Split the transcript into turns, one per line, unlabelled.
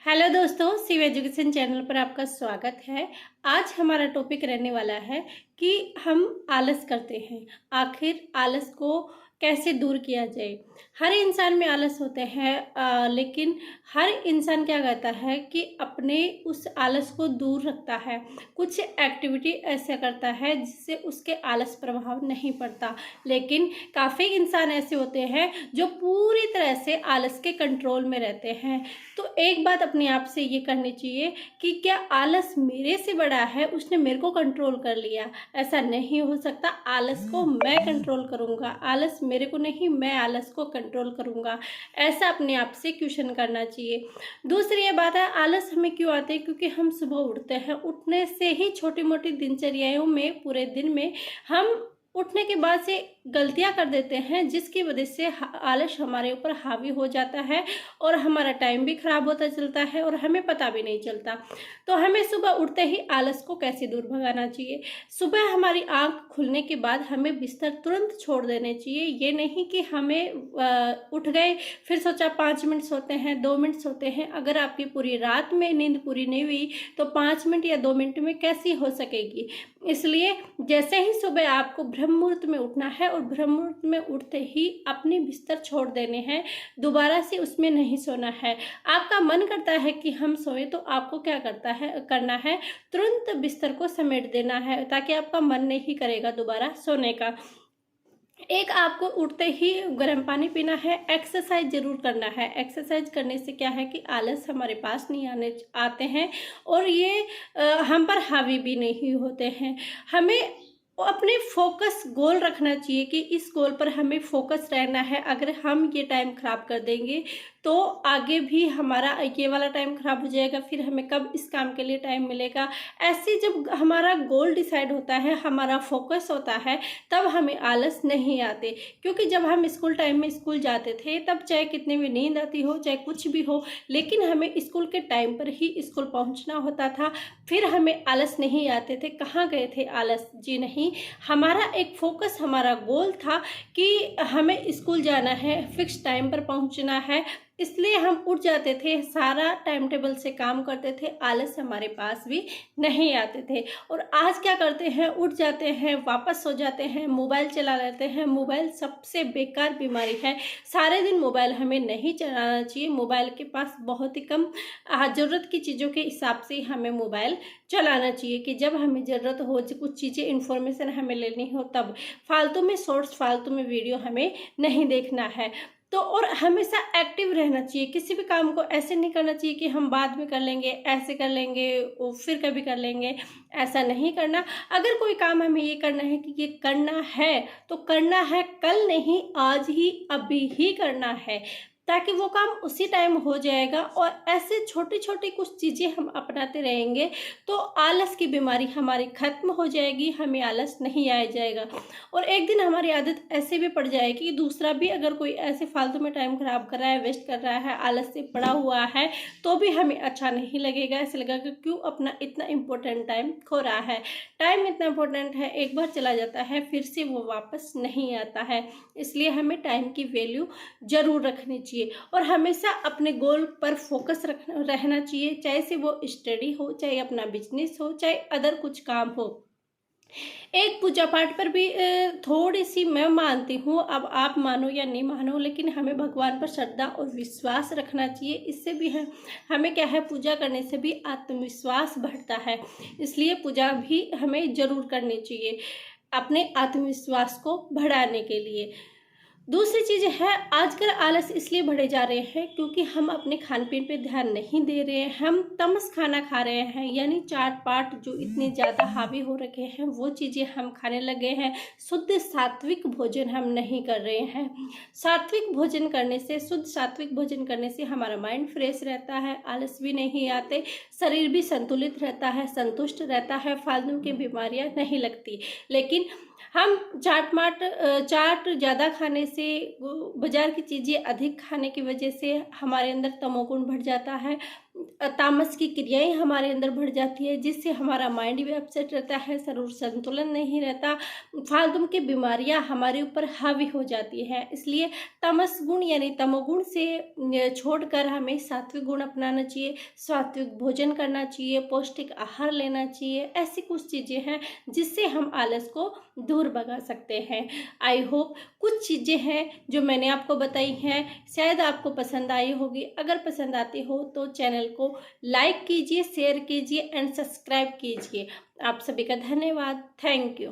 Hello दोस्तों, Shiv education channel पर आपका स्वागत है। आज हमारा टॉपिक रहने वाला है कि हम आलस करते हैं, आखिर आलस को कैसे दूर किया जाए। हर इंसान में आलस होते हैं, लेकिन हर इंसान क्या करता है कि अपने उस आलस को दूर रखता है। कुछ एक्टिविटी ऐसा करता है जिससे उसके आलस प्रभाव नहीं पड़ता, लेकिन काफ़ी इंसान ऐसे होते हैं जो पूरी तरह से आलस के कंट्रोल में रहते हैं। तो एक बात अपने आप से ये करनी चाहिए कि क्या आलस मेरे से बड़ा है, उसने मेरे को कंट्रोल कर लिया। ऐसा नहीं हो सकता। आलस को मैं कंट्रोल करूँगा, आलस मेरे को नहीं, मैं आलस को कंट्रोल करूँगा। ऐसा अपने आप से क्वेश्चन करना चाहिए। दूसरी ये बात है, आलस हमें क्यों आते हैं? क्योंकि हम सुबह उठते हैं, उठने से ही छोटी मोटी दिनचर्याओं में पूरे दिन में हम उठने के बाद से गलतियां कर देते हैं, जिसकी वजह से आलस हमारे ऊपर हावी हो जाता है और हमारा टाइम भी खराब होता चलता है और हमें पता भी नहीं चलता। तो हमें सुबह उठते ही आलस को कैसे दूर भगाना चाहिए? सुबह हमारी आंख खुलने के बाद हमें बिस्तर तुरंत छोड़ देने चाहिए। ये नहीं कि हमें उठ गए, फिर सोचा 5 मिनट सोते हैं, 2 मिनट सोते हैं। अगर आपकी पूरी रात में नींद पूरी नहीं हुई तो 5 मिनट या 2 मिनट में कैसी हो सकेगी। इसलिए जैसे ही सुबह आपको ब्रह्म मुहूर्त में उठना है और ब्रह्म मुहूर्त में उठते ही अपने बिस्तर छोड़ देने हैं, दोबारा से उसमें नहीं सोना है। आपका मन करता है कि हम सोएं, तो आपको क्या करना है, तुरंत बिस्तर को समेट देना है, ताकि आपका मन नहीं करेगा दोबारा सोने का। एक आपको उठते ही गर्म पानी पीना है, एक्सरसाइज जरूर करना है। एक्सरसाइज करने से क्या है कि आलस हमारे पास नहीं आते हैं और ये हम पर हावी भी नहीं होते हैं। हमें अपने फोकस गोल रखना चाहिए कि इस गोल पर हमें फोकस रहना है। अगर हम ये टाइम खराब कर देंगे तो आगे भी हमारा ये वाला टाइम खराब हो जाएगा, फिर हमें कब इस काम के लिए टाइम मिलेगा। ऐसे जब हमारा गोल डिसाइड होता है, हमारा फोकस होता है, तब हमें आलस नहीं आते। क्योंकि जब हम स्कूल टाइम में स्कूल जाते थे, तब चाहे कितनी भी नींद आती हो, चाहे कुछ भी हो, लेकिन हमें स्कूल के टाइम पर ही स्कूल पहुंचना होता था। फिर हमें आलस नहीं आते थे। कहाँ गए थे आलस? जी नहीं, हमारा एक फोकस, हमारा गोल था कि हमें स्कूल जाना है, फिक्स टाइम पर पहुंचना है, इसलिए हम उठ जाते थे, सारा टाइम टेबल से काम करते थे, आलस हमारे पास भी नहीं आते थे। और आज क्या करते हैं, उठ जाते हैं, वापस सो जाते हैं, मोबाइल चला लेते हैं। मोबाइल सबसे बेकार बीमारी है। सारे दिन मोबाइल हमें नहीं चलाना चाहिए। मोबाइल के पास बहुत ही कम ज़रूरत की चीज़ों के हिसाब से हमें मोबाइल चलाना चाहिए, कि जब हमें ज़रूरत हो, कुछ चीज़ें इन्फॉर्मेशन हमें लेनी हो, तब। फालतू में शॉर्ट्स, फालतू में वीडियो हमें नहीं देखना है। तो और हमेशा एक्टिव रहना चाहिए। किसी भी काम को ऐसे नहीं करना चाहिए कि हम बाद में कर लेंगे, ऐसे कर लेंगे, फिर कभी कर लेंगे। ऐसा नहीं करना। अगर कोई काम हमें ये करना है कि ये करना है, तो करना है, कल नहीं, आज ही, अभी ही करना है, ताकि वो काम उसी टाइम हो जाएगा। और ऐसे छोटी छोटी कुछ चीज़ें हम अपनाते रहेंगे तो आलस की बीमारी हमारी खत्म हो जाएगी, हमें आलस नहीं आया जाएगा। और एक दिन हमारी आदत ऐसे भी पड़ जाएगी कि दूसरा भी अगर कोई ऐसे फालतू में टाइम खराब कर रहा है, वेस्ट कर रहा है, आलस से पड़ा हुआ है, तो भी हमें अच्छा नहीं लगेगा। ऐसे लगेगा कि क्यों अपना इतना इम्पोर्टेंट टाइम खो रहा है। टाइम इतना इम्पोर्टेंट है, एक बार चला जाता है, फिर से वो वापस नहीं आता है। इसलिए हमें टाइम की वैल्यू जरूर रखनी चाहिए और हमेशा अपने गोल पर फोकस रहना चाहिए, चाहे से वो स्टडी हो, चाहे अपना बिजनेस हो, चाहे अदर कुछ काम हो। एक पूजा पाठ पर भी थोड़ी सी मैं मानती हूँ, अब आप मानो या नहीं मानो, लेकिन हमें भगवान पर श्रद्धा और विश्वास रखना चाहिए। इससे भी हमें क्या है, पूजा करने से भी आत्मविश्वास बढ़ता है। इसलिए पूजा भी हमें जरूर करनी चाहिए अपने आत्मविश्वास को बढ़ाने के लिए। दूसरी चीज़ है, आजकल आलस इसलिए बढ़े जा रहे हैं क्योंकि हम अपने खान पीन पे ध्यान नहीं दे रहे हैं। हम तमस खाना खा रहे हैं, यानी चाट पाट जो इतने ज़्यादा हावी हो रखे हैं, वो चीज़ें हम खाने लगे हैं। शुद्ध सात्विक भोजन हम नहीं कर रहे हैं। सात्विक भोजन करने से, शुद्ध सात्विक भोजन करने से हमारा माइंड फ्रेश रहता है, आलस भी नहीं आते, शरीर भी संतुलित रहता है, संतुष्ट रहता है, फालतू की बीमारियाँ नहीं लगती। लेकिन हम चाट ज़्यादा खाने से, बाज़ार की चीज़ें अधिक खाने की वजह से हमारे अंदर तमोगुण बढ़ जाता है। तामस की क्रियाएं हमारे अंदर बढ़ जाती है, जिससे हमारा माइंड भी अपसेट रहता है, शरीर संतुलन नहीं रहता, फालतू की बीमारियां हमारे ऊपर हावी हो जाती है। इसलिए तमस गुण यानी तमोगुण से छोड़कर हमें सात्विक गुण अपनाना चाहिए, सात्विक भोजन करना चाहिए, पौष्टिक आहार लेना चाहिए। ऐसी कुछ चीज़ें हैं जिससे हम आलस को दूर भगा सकते हैं। आई होप कुछ चीज़ें हैं जो मैंने आपको बताई हैं, शायद आपको पसंद आई होगी। अगर पसंद आती हो तो चैनल को लाइक कीजिए, शेयर कीजिए एंड सब्सक्राइब कीजिए। आप सभी का धन्यवाद। Thank you.